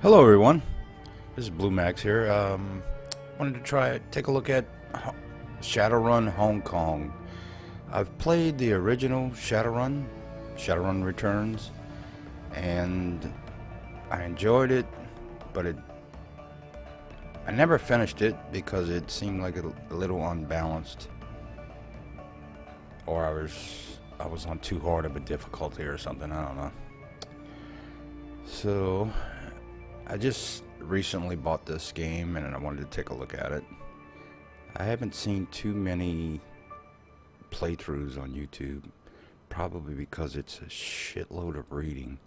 Hello, everyone. This is Blue Max here. Wanted to take a look at Shadowrun Hong Kong. I've played the original Shadowrun, Shadowrun Returns, and I enjoyed it, but I never finished it because it seemed like a little unbalanced, or I was on too hard of a difficulty or something. I don't know. So I just recently bought this game and I wanted to take a look at it. I haven't seen too many playthroughs on YouTube, probably because it's a shitload of reading.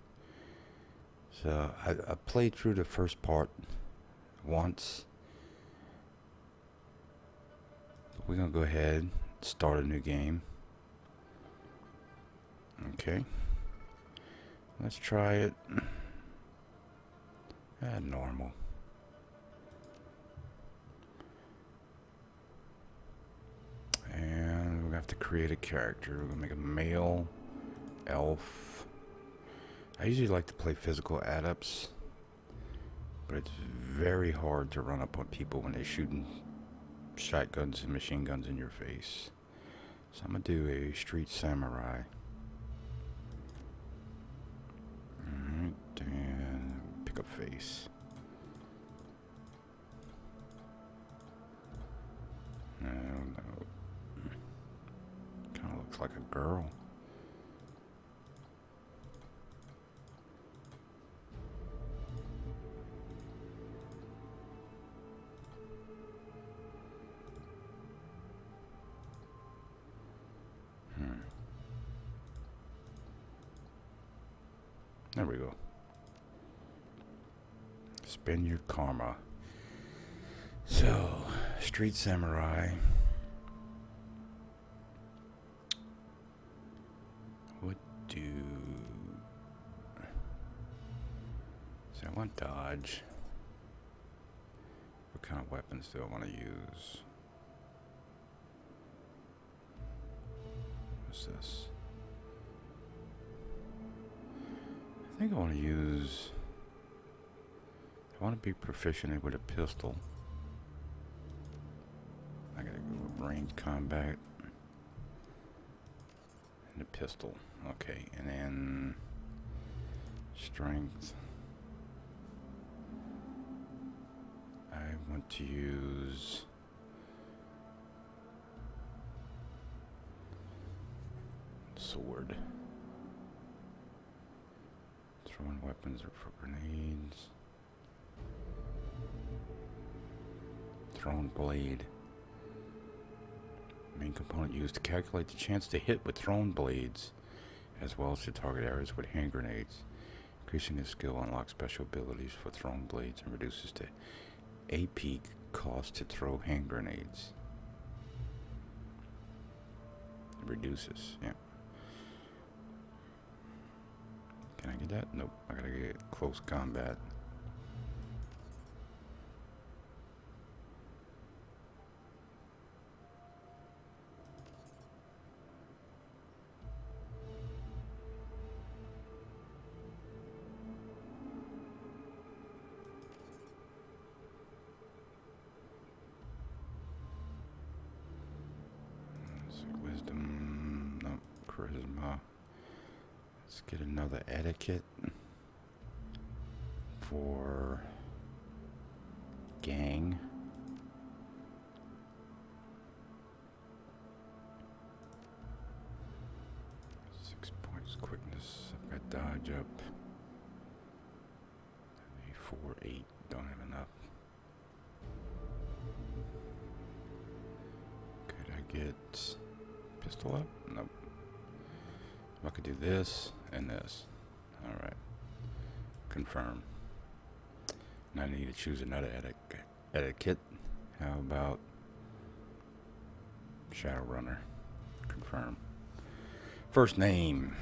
So I played through the first part once. But we're gonna go ahead and start a new game. Okay, let's try it. Normal. And we're gonna have to create a character. We're gonna make a male elf. I usually like to play physical adepts, but it's very hard to run up on people when they're shooting shotguns and machine guns in your face. So I'm gonna do a street samurai. Alright, and pick a face. No. Kinda looks like a girl. There we go. Spend your karma. So, street samurai. What do... So I want dodge. What kind of weapons do I want to use? What's this? I think I want to use... I want to be proficient with a pistol. I gotta go with ranged combat. And a pistol. Okay, and then... strength. I want to use... sword. Throwing weapons are for grenades. Thrown blade. Main component used to calculate the chance to hit with thrown blades, as well as to target areas with hand grenades. Increasing the skill unlocks special abilities for thrown blades and reduces the AP cost to throw hand grenades. It reduces, yeah. Can I get that? Nope. I gotta get close combat. Let's see, wisdom. Nope. Charisma. Let's get another etiquette for gang. Six points quickness. I've got dodge up. 4, 8. Don't have enough. Could I get pistol up? Nope. I could do this and this. Alright. Confirm. Now I need to choose another etiquette. How about Shadowrunner? Confirm. First name.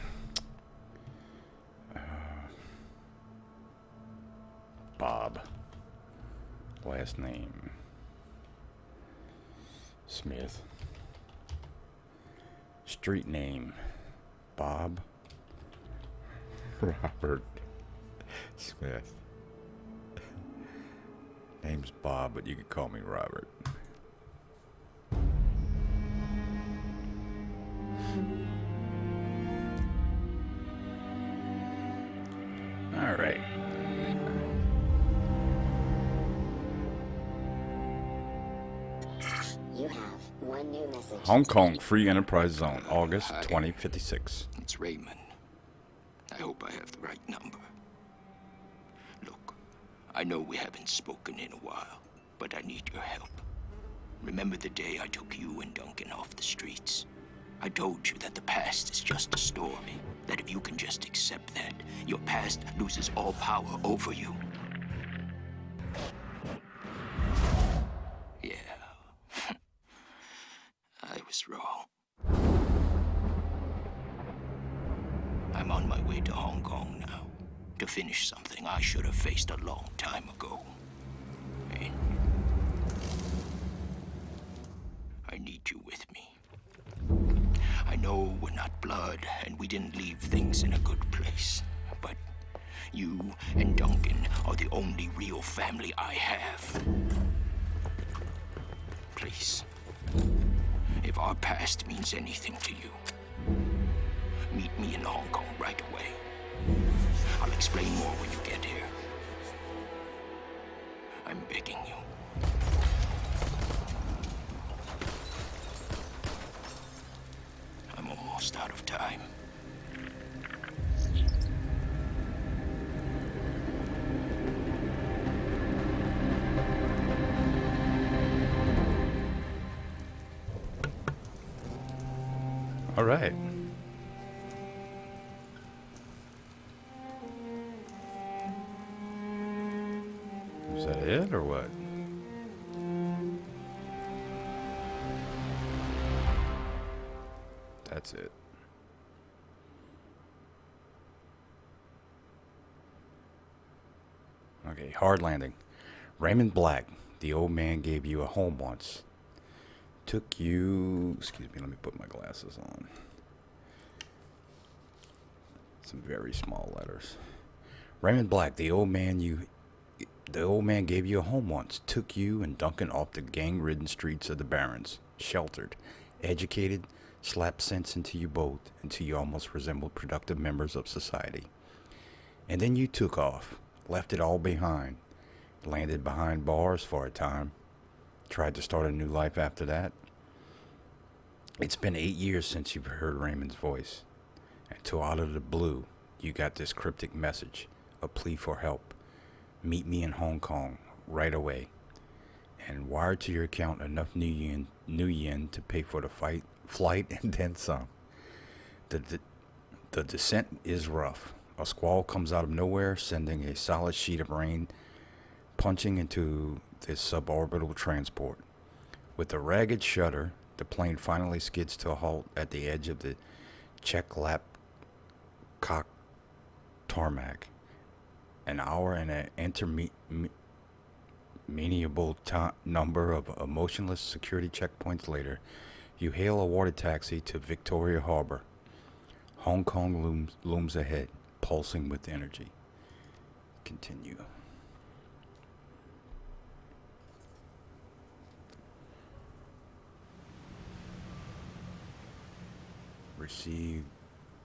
Bob. Last name. Smith. Street name. Bob Robert Smith. name's Bob, but you can call me Robert. All right. You have one new message. Hong Kong Free Enterprise Zone, August 2056. It's Raymond. I hope I have the right number. Look, I know we haven't spoken in a while, but I need your help. Remember the day I took you and Duncan off the streets? I told you that the past is just a story, that if you can just accept that, your past loses all power over you. Yeah. I was wrong. I'm on my way to Hong Kong now, to finish something I should have faced a long time ago. And I need you with me. I know we're not blood, and we didn't leave things in a good place, but you and Duncan are the only real family I have. Please, if our past means anything to you, meet me in Hong Kong right away. I'll explain more when you get here. I'm begging you. I'm almost out of time. All right. Is that it or what? That's it. Okay, hard landing. Raymond Black, the old man gave you a home once. Took you... Excuse me, let me put my glasses on. Some very small letters. Raymond Black, the old man gave you a home once. Took you and Duncan off the gang-ridden streets of the Barrens. Sheltered, educated, slapped sense into you both until you almost resembled productive members of society. And then you took off, left it all behind, landed behind bars for a time, tried to start a new life after that. It's been 8 years since you've heard Raymond's voice, until out of the blue, you got this cryptic message, a plea for help. Meet me in Hong Kong right away, and wire to your account enough new yen to pay for the flight and then some. The descent is rough. A squall comes out of nowhere, sending a solid sheet of rain punching into this suborbital transport. With a ragged shudder, the plane finally skids to a halt at the edge of the Czech-Lap cock tarmac. An hour and an interminable number of emotionless security checkpoints later, you hail a water taxi to Victoria Harbor. Hong Kong looms ahead, pulsing with energy. Continue. Receive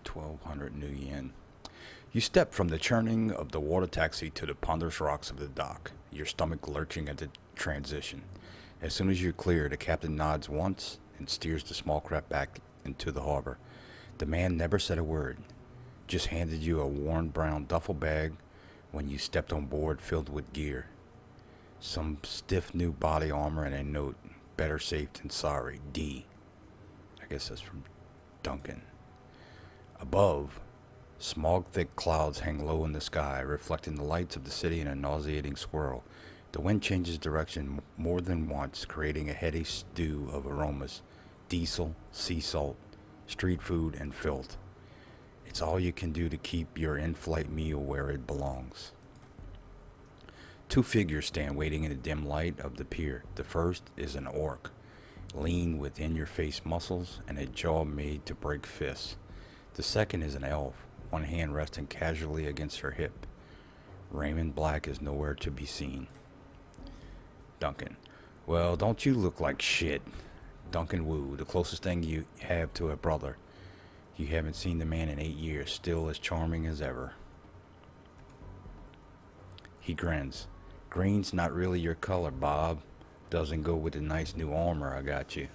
1,200 new yen. You step from the churning of the water taxi to the ponderous rocks of the dock, your stomach lurching at the transition. As soon as you're clear, the captain nods once and steers the small craft back into the harbor. The man never said a word, just handed you a worn brown duffel bag when you stepped on board filled with gear. Some stiff new body armor and a note, better safe than sorry, D. I guess that's from Duncan. Above, smog-thick clouds hang low in the sky, reflecting the lights of the city in a nauseating swirl. The wind changes direction more than once, creating a heady stew of aromas: diesel, sea salt, street food, and filth. It's all you can do to keep your in-flight meal where it belongs. Two figures stand waiting in the dim light of the pier. The first is an orc, lean with in-your-face muscles and a jaw made to break fists. The second is an elf, one hand resting casually against her hip. Raymond Black is nowhere to be seen. Duncan. Well, don't you look like shit. Duncan Wu, the closest thing you have to a brother. You haven't seen the man in 8 years, still as charming as ever. He grins. Green's not really your color, Bob. Doesn't go with the nice new armor I got you.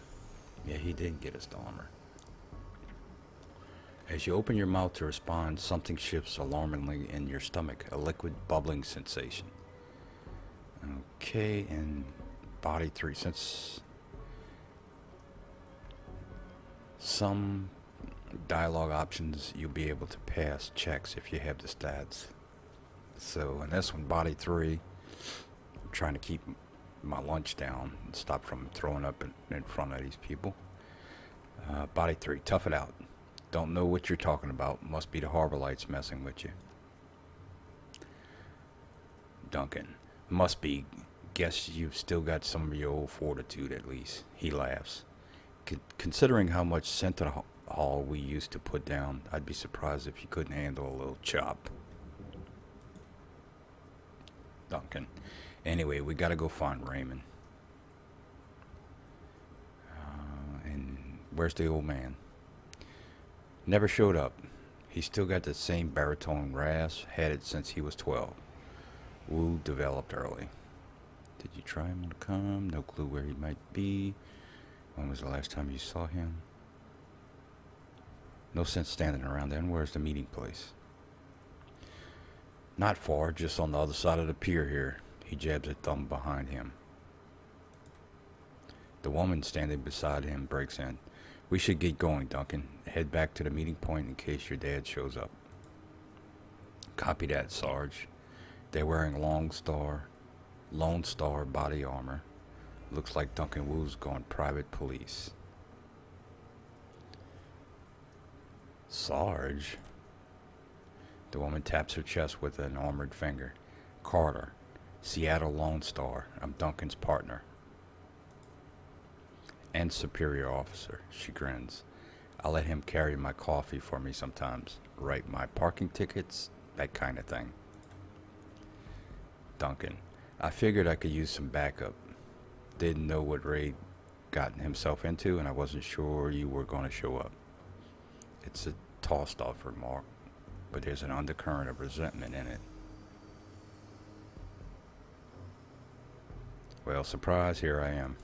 Yeah, he did get us the armor. As you open your mouth to respond, something shifts alarmingly in your stomach, a liquid bubbling sensation. Okay, and body 3. Since some dialogue options, you'll be able to pass checks if you have the stats. So in this one, body 3, I'm trying to keep my lunch down and stop from throwing up in front of these people. Body 3, tough it out. Don't know what you're talking about. Must be the harbor lights messing with you. Duncan, must be. Guess you've still got some of your old fortitude at least. He laughs. Considering how much Centerhall we used to put down, I'd be surprised if you couldn't handle a little chop. Duncan, anyway, we gotta go find Raymond. And where's the old man? Never showed up. He's still got the same baritone rasp, had it since he was 12. Wu developed early. Did you try him on the comm? No clue where he might be. When was the last time you saw him? No sense standing around then. Where's the meeting place? Not far, just on the other side of the pier here. He jabs a thumb behind him. The woman standing beside him breaks in. We should get going, Duncan. Head back to the meeting point in case your dad shows up. Copy that, Sarge. They're wearing Lone Star body armor. Looks like Duncan Wu's gone private police. Sarge? The woman taps her chest with an armored finger. Carter, Seattle Lone Star. I'm Duncan's partner. And superior officer. She grins. I let him carry my coffee for me sometimes. Write my parking tickets. That kind of thing. Duncan. I figured I could use some backup. Didn't know what Ray gotten himself into, and I wasn't sure you were going to show up. It's a tossed off remark, but there's an undercurrent of resentment in it. Well, surprise, here I am.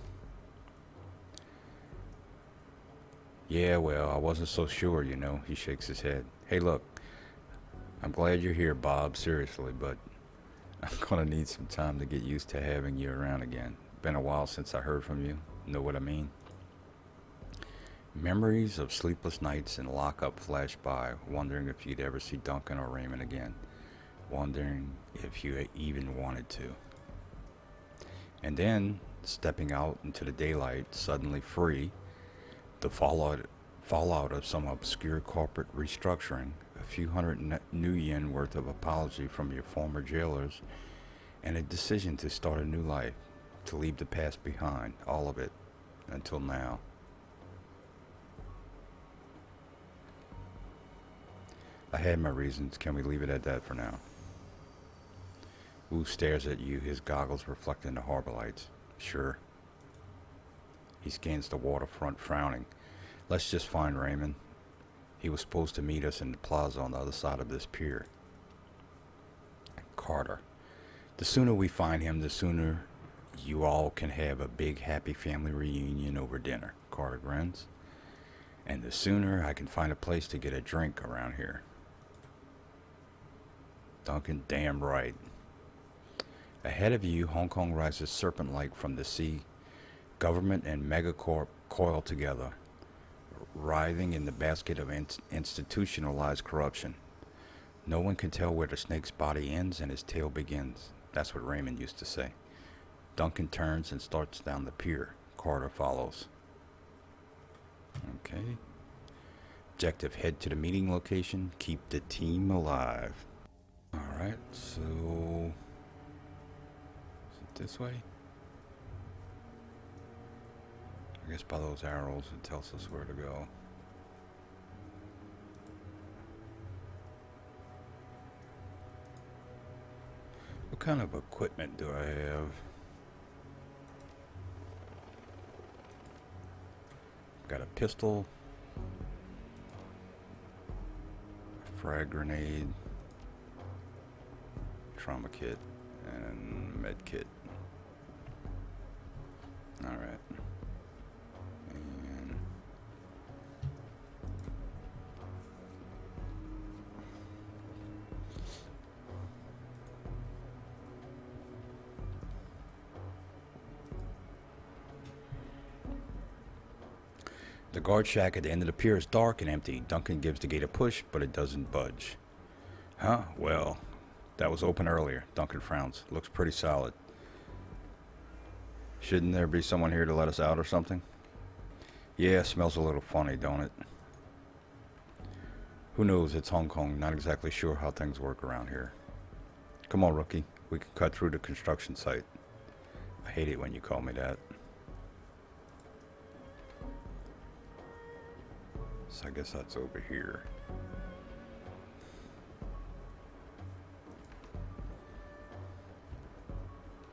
Yeah, well, I wasn't so sure, you know. He shakes his head. Hey, look, I'm glad you're here, Bob, seriously, but I'm gonna need some time to get used to having you around again. Been a while since I heard from you. Know what I mean? Memories of sleepless nights and lockup flash by, wondering if you'd ever see Duncan or Raymond again. Wondering if you even wanted to. And then, stepping out into the daylight, suddenly free, the fallout of some obscure corporate restructuring, a few hundred new yen worth of apology from your former jailers, and a decision to start a new life, to leave the past behind, all of it, until now. I had my reasons. Can we leave it at that for now? Wu stares at you, his goggles reflecting the harbor lights. Sure. He scans the waterfront, frowning. Let's just find Raymond. He was supposed to meet us in the plaza on the other side of this pier. Carter. The sooner we find him, the sooner you all can have a big happy family reunion over dinner. Carter grins. And the sooner I can find a place to get a drink around here. Duncan, damn right. Ahead of you, Hong Kong rises serpent-like from the sea. Government and megacorp coil together, writhing in the basket of institutionalized corruption. No one can tell where the snake's body ends and his tail begins. That's what Raymond used to say. Duncan turns and starts down the pier. Carter follows. Okay. Objective, head to the meeting location. Keep the team alive. Alright, so... is it this way? I guess by those arrows it tells us where to go. What kind of equipment do I have? Got a pistol, a frag grenade, trauma kit, and med kit. Alright. And the guard shack at the end of the pier is dark and empty. Duncan gives the gate a push, but it doesn't budge. Huh? Well, that was open earlier. Duncan frowns. Looks pretty solid. Shouldn't there be someone here to let us out or something? Yeah, smells a little funny, don't it? Who knows? It's Hong Kong. Not exactly sure how things work around here. Come on, rookie. We can cut through the construction site. I hate it when you call me that. So I guess that's over here.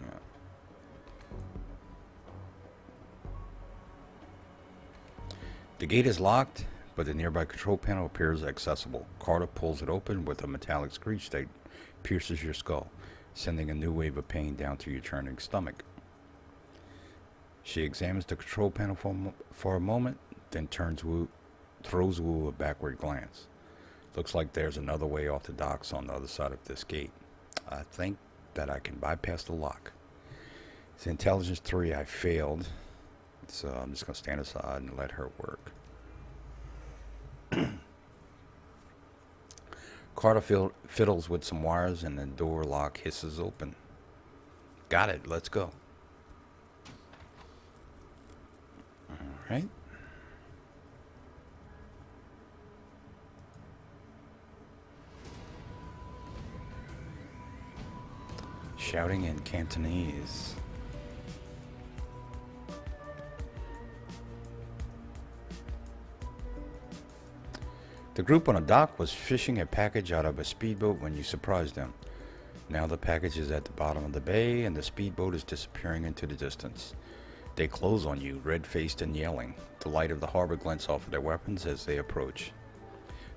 Yeah. The gate is locked, but the nearby control panel appears accessible. Carter pulls it open with a metallic screech that pierces your skull, sending a new wave of pain down to your churning stomach. She examines the control panel for a moment, then throws Wu a backward glance. Looks like there's another way off the docks on the other side of this gate. I think that I can bypass the lock. It's Intelligence 3. I failed, so I'm just going to stand aside and let her work. Carter fiddles with some wires and the door lock hisses open. Got it. Let's go. All right. Shouting in Cantonese. The group on the dock was fishing a package out of a speedboat when you surprised them. Now the package is at the bottom of the bay and the speedboat is disappearing into the distance. They close on you, red-faced and yelling. The light of the harbor glints off of their weapons as they approach.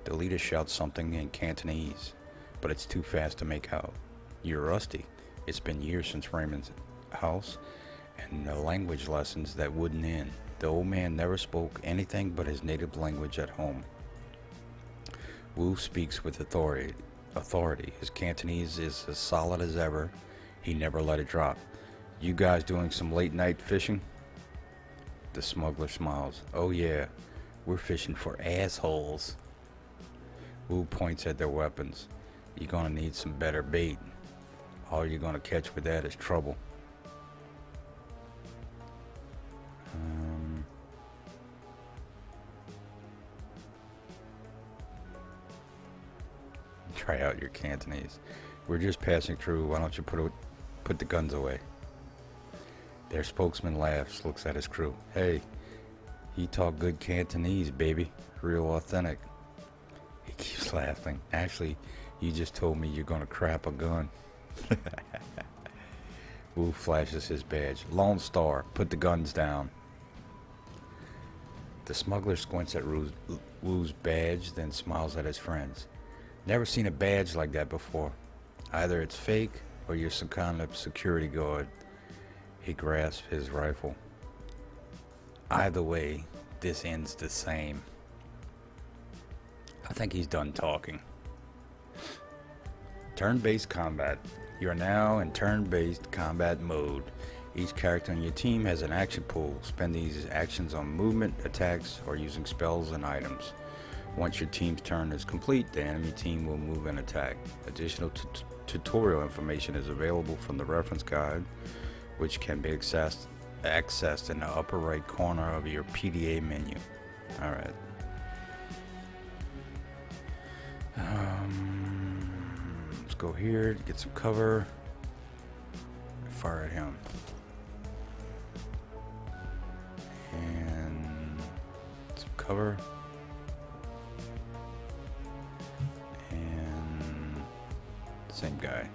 The leader shouts something in Cantonese, but it's too fast to make out. You're rusty. It's been years since Raymond's house, and the language lessons that wouldn't end. The old man never spoke anything but his native language at home. Wu speaks with authority. His Cantonese is as solid as ever. He never let it drop. You guys doing some late night fishing? The smuggler smiles. Oh yeah, we're fishing for assholes. Wu points at their weapons. You're gonna need some better bait. All you're gonna catch with that is trouble. Try out your Cantonese. We're just passing through. Why don't you put the guns away? Their spokesman laughs, looks at his crew. Hey, he talk good Cantonese, baby. Real authentic. He keeps laughing. Actually, you just told me you're gonna crap a gun. Wu flashes his badge. Lone Star, put the guns down. The smuggler squints at Wu's badge, then smiles at his friends. Never seen a badge like that before. Either it's fake or you're some kind of security guard. He grasps his rifle. Either way, this ends the same. I think he's done talking. Turn-based combat. You are now in turn-based combat mode. Each character on your team has an action pool. Spend these actions on movement, attacks, or using spells and items. Once your team's turn is complete, the enemy team will move and attack. Additional tutorial information is available from the reference guide, which can be accessed in the upper right corner of your PDA menu. Alright. Let's go here to get some cover. Fire at him. And some cover. And same guy.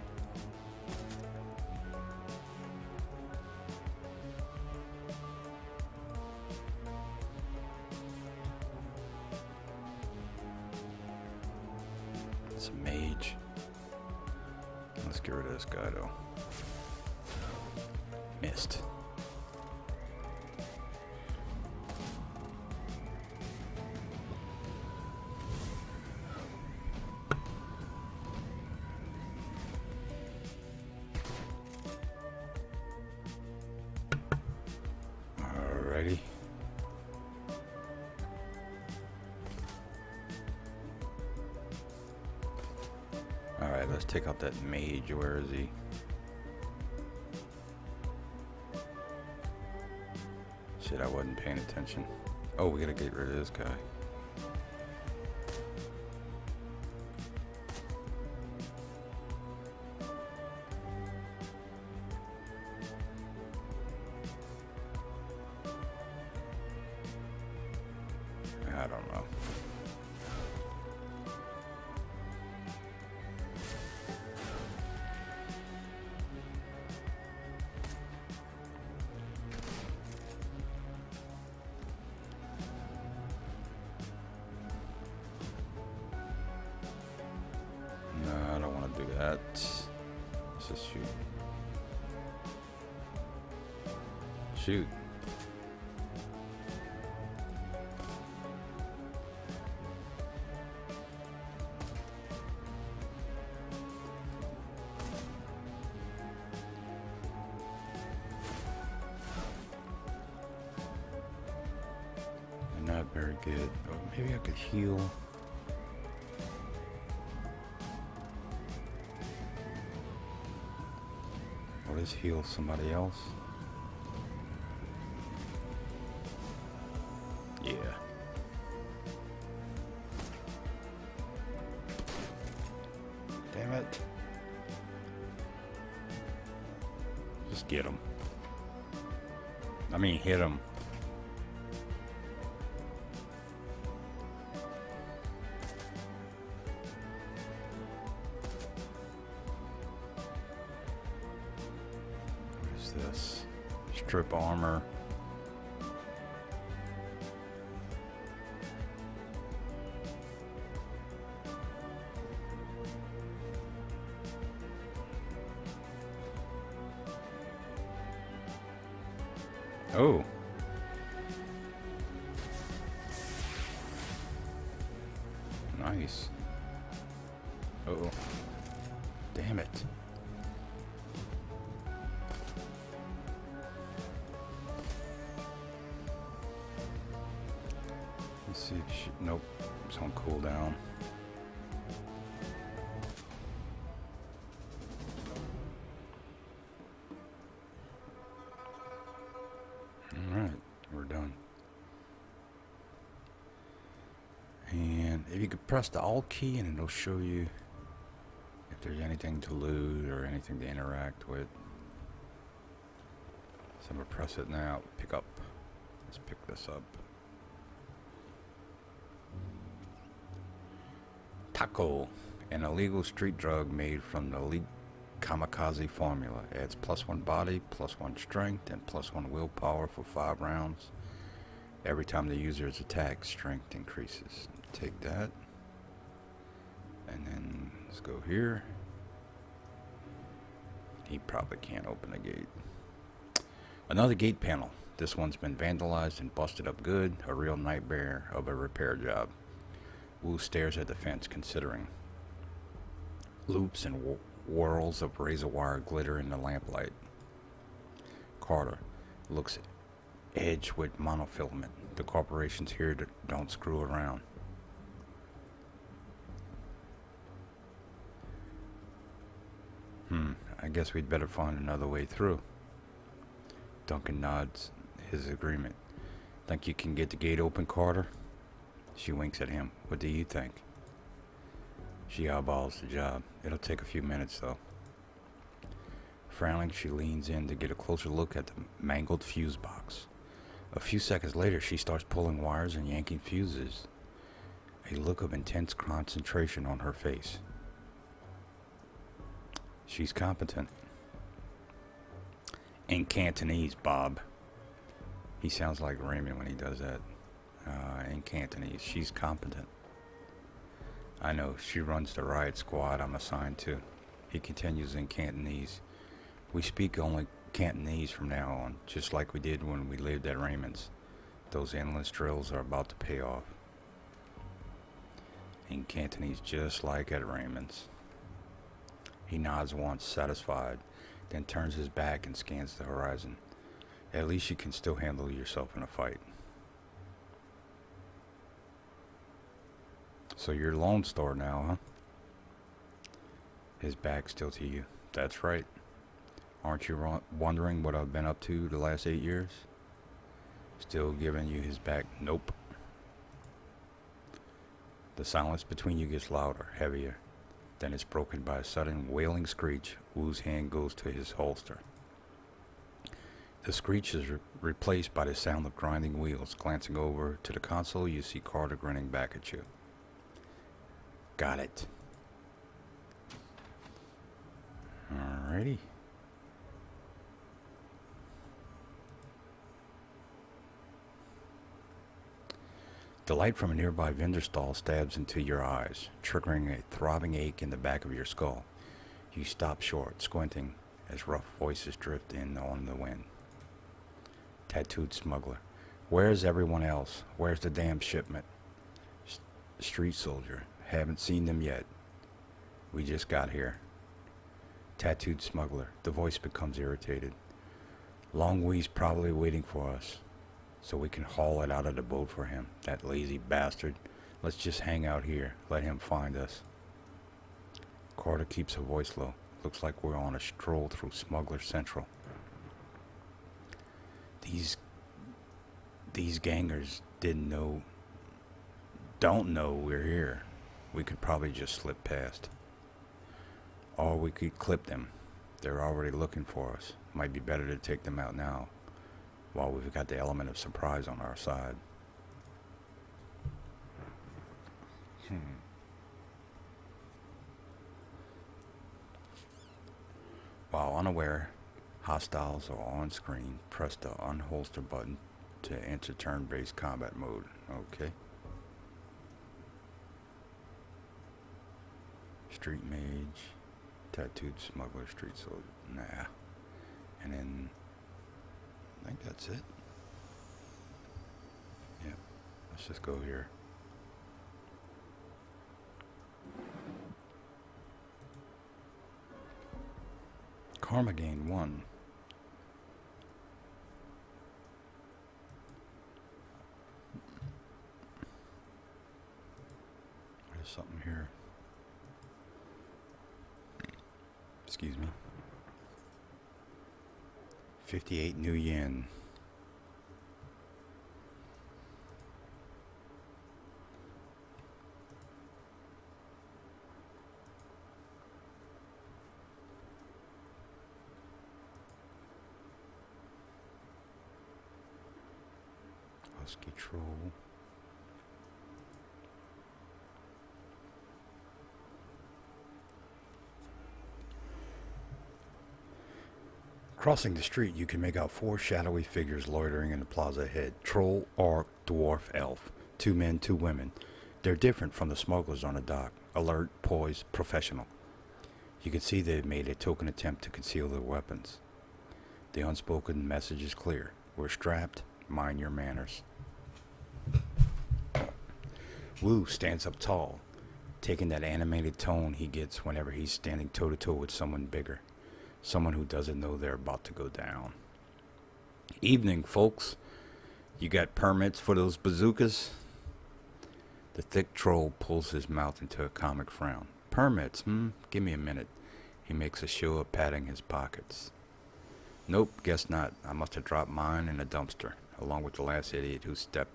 It's a mage. Let's get rid of this guy though. Missed. Alrighty. Alright, let's take out that mage. Where is he? Shit, I wasn't paying attention. Oh, we gotta get rid of this guy. I don't know. No, I don't want to do that. Let's just shoot. Shoot. Not very good, but maybe I could heal. Or just heal somebody else. Yeah. Damn it. Just get him. I mean, hit him. This strip armor. Oh. Nice. Uh-oh. Damn it. Let's see if she, nope, it's on cooldown. Alright, we're done. And if you could press the Alt key and it'll show you if there's anything to loot or anything to interact with. So I'm gonna press it now, pick up. Let's pick this up. Taco, an illegal street drug made from the elite kamikaze formula. Adds +1 body, +1 strength, and +1 willpower for 5 rounds. Every time the user is attacked, strength increases. Take that. And then let's go here. He probably can't open the gate. Another gate panel. This one's been vandalized and busted up good. A real nightmare of a repair job. Wu stares at the fence, considering. Loops and whirls of razor wire glitter in the lamplight. Carter looks edged with monofilament. The corporations here don't screw around. I guess we'd better find another way through. Duncan nods his agreement. Think you can get the gate open, Carter? She winks at him. What do you think? She eyeballs the job. It'll take a few minutes, though. Frowning, she leans in to get a closer look at the mangled fuse box. A few seconds later, she starts pulling wires and yanking fuses. A look of intense concentration on her face. She's competent. In Cantonese, Bob. He sounds like Raymond when he does that. In Cantonese, she's competent. I know, she runs the riot squad I'm assigned to. He continues in Cantonese. We speak only Cantonese from now on, just like we did when we lived at Raymond's. Those endless drills are about to pay off. In Cantonese, just like at Raymond's. He nods once, satisfied, then turns his back and scans the horizon. At least you can still handle yourself in a fight. So you're Lone Star now, huh? His back still to you. That's right. Aren't you wondering what I've been up to the last 8 years? Still giving you his back? Nope. The silence between you gets louder, heavier. Then it's broken by a sudden wailing screech. Wu's hand goes to his holster. The screech is replaced by the sound of grinding wheels. Glancing over to the console, you see Carter grinning back at you. Got it. Alrighty. The light from a nearby vendor stall stabs into your eyes, triggering a throbbing ache in the back of your skull. You stop short, squinting, as rough voices drift in on the wind. Tattooed smuggler. Where's everyone else? Where's the damn shipment? Street soldier. Haven't seen them yet. We just got here. Tattooed smuggler. The voice becomes irritated. Long Wee's probably waiting for us, so we can haul it out of the boat for him. That lazy bastard. Let's just hang out here. Let him find us. Carter keeps her voice low. Looks like we're on a stroll through Smuggler Central. These gangers don't know we're here. We could probably just slip past. Or we could clip them. They're already looking for us. Might be better to take them out now, while we've got the element of surprise on our side. While unaware, hostiles are on screen. Press the unholster button to enter turn-based combat mode. Okay. Street mage, tattooed smuggler, street soldier. Nah. And then I think that's it. Yep. Let's just go here. Karma gain 1. There's something here. Excuse me. 58 new yen. Husky troll. Crossing the street, you can make out 4 shadowy figures loitering in the plaza ahead. Troll, orc, dwarf, elf. 2 men, 2 women. They're different from the smugglers on the dock. Alert, poised, professional. You can see they've made a token attempt to conceal their weapons. The unspoken message is clear. We're strapped. Mind your manners. Wu stands up tall, taking that animated tone he gets whenever he's standing toe-to-toe with someone bigger. Someone who doesn't know they're about to go down. Evening, folks. You got permits for those bazookas? The thick troll pulls his mouth into a comic frown. Permits, Give me a minute. He makes a show of patting his pockets. Nope, guess not. I must have dropped mine in a dumpster, along with the last idiot who stepped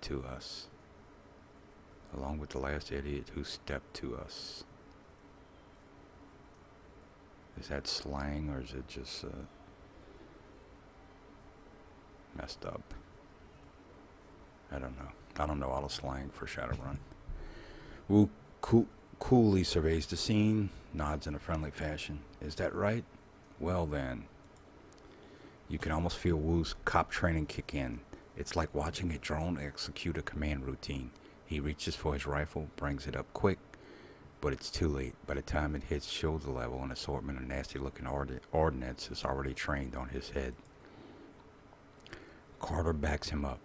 to us. Along with the last idiot who stepped to us. Is that slang, or is it just messed up? I don't know. I don't know all the slang for Shadowrun. Wu coolly surveys the scene, nods in a friendly fashion. Is that right? Well then. You can almost feel Wu's cop training kick in. It's like watching a drone execute a command routine. He reaches for his rifle, brings it up quick, but it's too late. By the time it hits shoulder level, an assortment of nasty-looking ordnance is already trained on his head. Carter backs him up.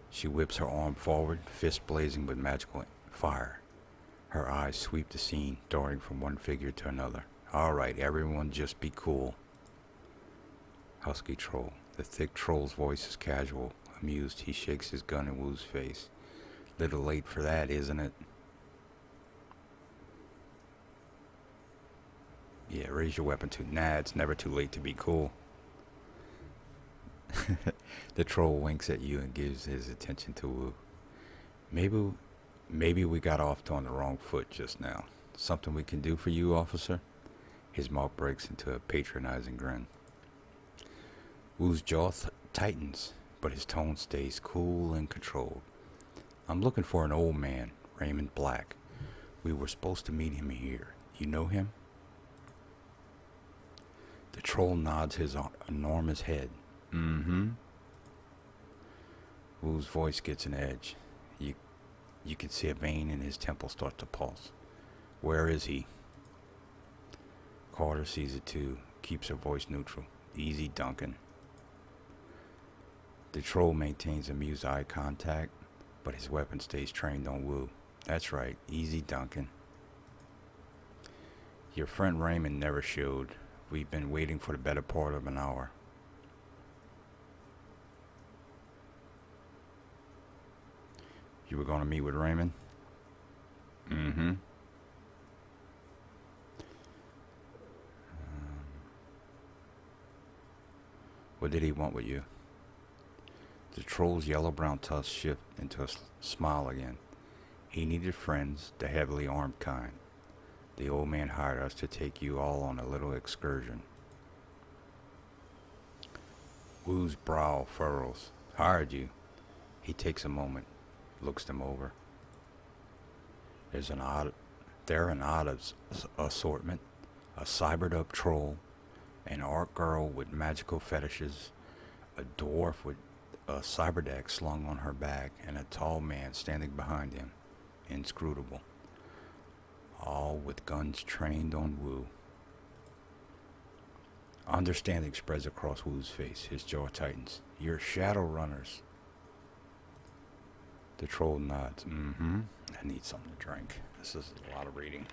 She whips her arm forward, fist blazing with magical fire. Her eyes sweep the scene, darting from one figure to another. All right, everyone just be cool. Husky troll. The thick troll's voice is casual. Amused, he shakes his gun in Wu's face. Little late for that, isn't it? Yeah, raise your weapon too. Nah, it's never too late to be cool. The troll winks at you and gives his attention to Wu. Maybe we got off on the wrong foot just now. Something we can do for you, officer? His mouth breaks into a patronizing grin. Wu's jaw tightens, but his tone stays cool and controlled. I'm looking for an old man, Raymond Black. We were supposed to meet him here. You know him? The troll nods his enormous head. Mm-hmm. Wu's voice gets an edge. You can see a vein in his temple start to pulse. Where is he? Carter sees it too, keeps her voice neutral. Easy, Duncan. The troll maintains amused eye contact, but his weapon stays trained on Wu. That's right, easy, Duncan. Your friend Raymond never showed. We've been waiting for the better part of an hour. You were going to meet with Raymond? Mm-hmm. What did he want with you? The troll's yellow-brown tusks shift into a smile again. He needed friends, the heavily armed kind. The old man hired us to take you all on a little excursion. Wu's brow furrows. Hired you? He takes a moment, looks them over. They're an odd assortment. A cybered-up troll, an orc girl with magical fetishes, a dwarf with a cyberdeck slung on her back, and a tall man standing behind him, inscrutable. All with guns trained on Wu. Understanding spreads across Wu's face. His jaw tightens. You're Shadowrunners. The troll nods. Mm-hmm. I need something to drink. This is a lot of reading.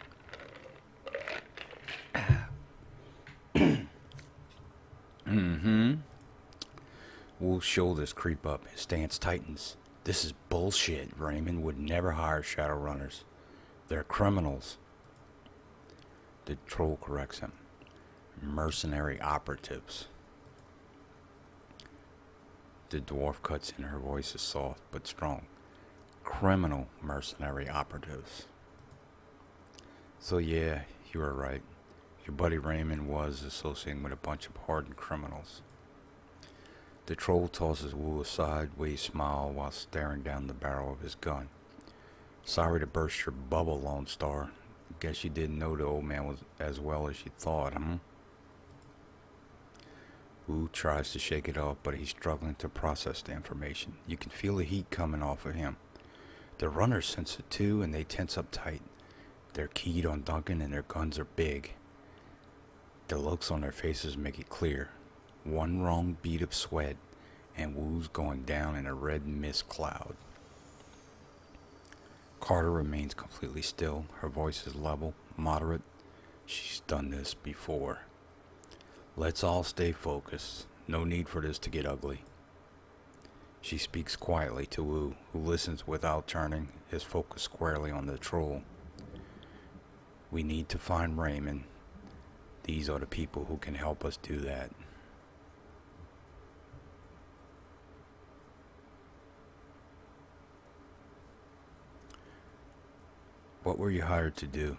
Mm-hmm. Wu's shoulders creep up. His stance tightens. This is bullshit. Raymond would never hire Shadowrunners. They're criminals. The troll corrects him. Mercenary operatives. The dwarf cuts in. Her voice is soft but strong. Criminal mercenary operatives. So yeah, you were right. Your buddy Raymond was associating with a bunch of hardened criminals. The troll tosses Wu aside, waves smile while staring down the barrel of his gun. Sorry to burst your bubble, Lone Star. Guess you didn't know the old man was as well as you thought, huh? Wu tries to shake it off, but he's struggling to process the information. You can feel the heat coming off of him. The runners sense it too, and they tense up tight. They're keyed on Duncan, and their guns are big. The looks on their faces make it clear. One wrong bead of sweat, and Wu's going down in a red mist cloud. Carter remains completely still. Her voice is level, moderate. She's done this before. Let's all stay focused. No need for this to get ugly. She speaks quietly to Wu, who listens without turning, his focus squarely on the troll. We need to find Raymond. These are the people who can help us do that. What were you hired to do?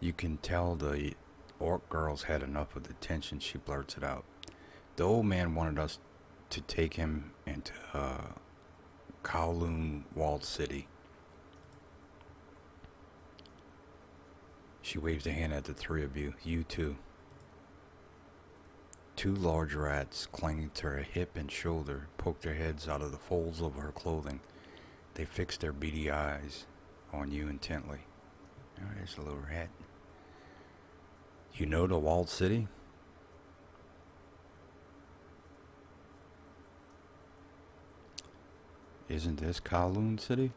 You can tell the orc girls had enough of the tension. She blurts it out. The old man wanted us to take him into Kowloon Walled City. She waves a hand at the three of you. You too. Two large rats, clinging to her hip and shoulder, poked their heads out of the folds of her clothing. They fixed their beady eyes on you intently. Oh, there's a little rat. You know the walled city? Isn't this Kowloon City?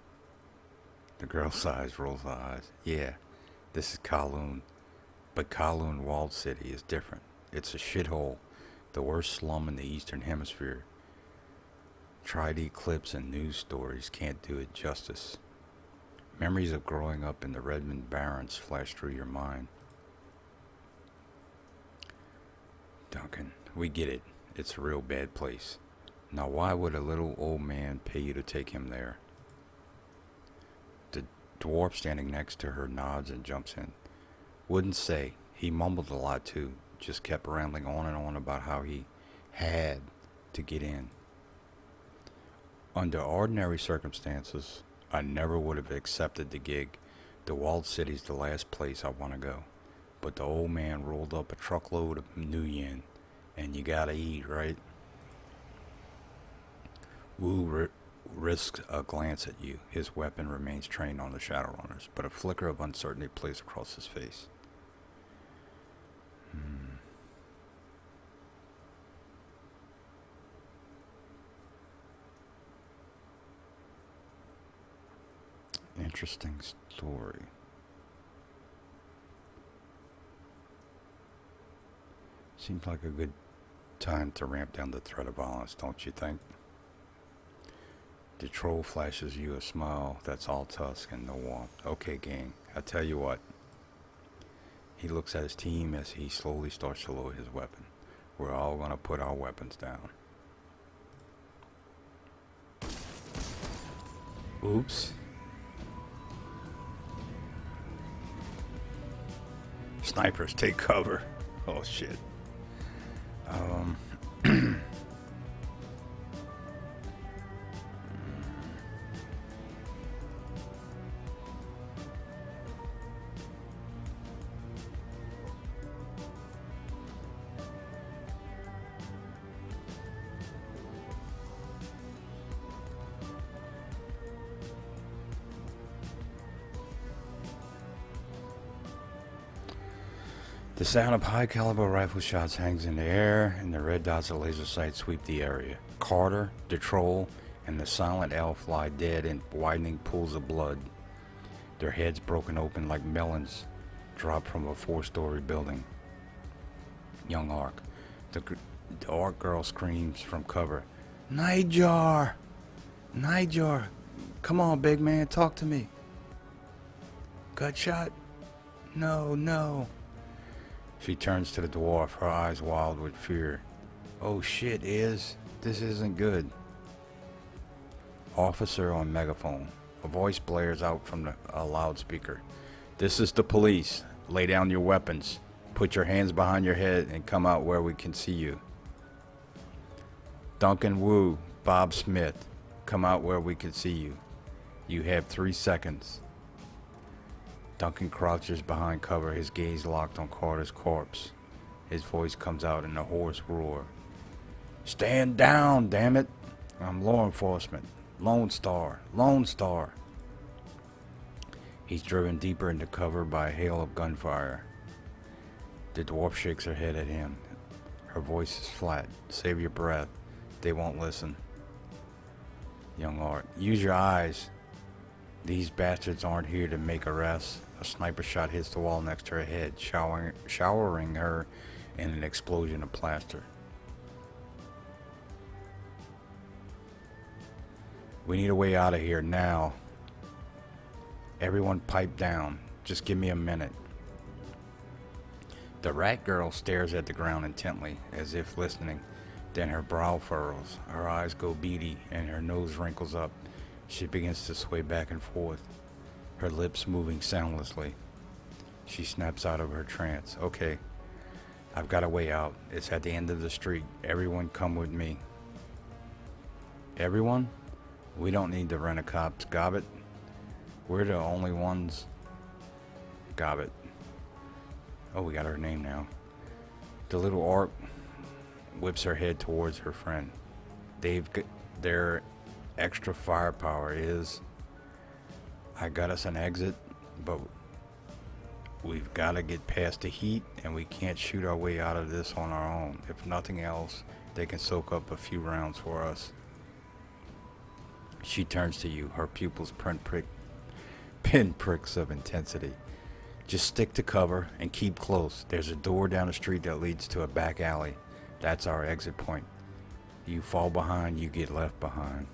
The girl sighs, rolls her eyes. Yeah, this is Kowloon. But Kowloon Walled City is different. It's a shithole. The worst slum in the Eastern Hemisphere. Tried clips and news stories can't do it justice. Memories of growing up in the Redmond Barrens flash through your mind. Duncan, we get it. It's a real bad place. Now why would a little old man pay you to take him there? The dwarf standing next to her nods and jumps in. Wouldn't say. He mumbled a lot too. Just kept rambling on and on about how he had to get in. Under ordinary circumstances, I never would have accepted the gig. The walled city's the last place I want to go. But the old man rolled up a truckload of new yen, and you gotta eat, right? Wu risks a glance at you. His weapon remains trained on the Shadowrunners, but a flicker of uncertainty plays across his face. Interesting story. Seems like a good time to ramp down the threat of violence, don't you think? The troll flashes you a smile that's all tusk and no warmth. Okay, gang, I tell you what. He looks at his team as he slowly starts to load his weapon. We're all gonna put our weapons down. Oops. Snipers, take cover. Oh shit. The sound of high-caliber rifle shots hangs in the air, and the red dots of laser sights sweep the area. Carter, the troll, and the silent elf lie dead in widening pools of blood. Their heads broken open like melons dropped from a 4-story building. Young Ark. The Ark girl screams from cover. Nightjar! Nightjar! Come on, big man, talk to me. Gut shot? No, no. She turns to the dwarf, her eyes wild with fear. Oh shit, this isn't good. Officer on megaphone. A voice blares out from a loudspeaker. This is the police. Lay down your weapons. Put your hands behind your head and come out where we can see you. Duncan Wu, Bob Smith. Come out where we can see you. You have 3 seconds. Duncan crouches behind cover, his gaze locked on Carter's corpse. His voice comes out in a hoarse roar. Stand down, damn it! I'm law enforcement. Lone Star. Lone Star. He's driven deeper into cover by a hail of gunfire. The dwarf shakes her head at him. Her voice is flat. Save your breath. They won't listen. Young Art. Use your eyes. These bastards aren't here to make arrests. A sniper shot hits the wall next to her head, showering her in an explosion of plaster. We need a way out of here now. Everyone pipe down. Just give me a minute. The rat girl stares at the ground intently, as if listening. Then her brow furrows, her eyes go beady, and her nose wrinkles up. She begins to sway back and forth, her lips moving soundlessly. She snaps out of her trance. Okay, I've got a way out. It's at the end of the street. Everyone come with me. Everyone? We don't need to rent a cops. Gobbet? We're the only ones. Gobbet. Oh, we got her name now. The little Ark. whips her head towards her friend. Their extra firepower is, I got us an exit, but we've got to get past the heat, and we can't shoot our way out of this on our own. If nothing else, they can soak up a few rounds for us. She turns to you, her pupils pinpricks of intensity. Just stick to cover and keep close. There's a door down the street that leads to a back alley. That's our exit point. You fall behind, you get left behind.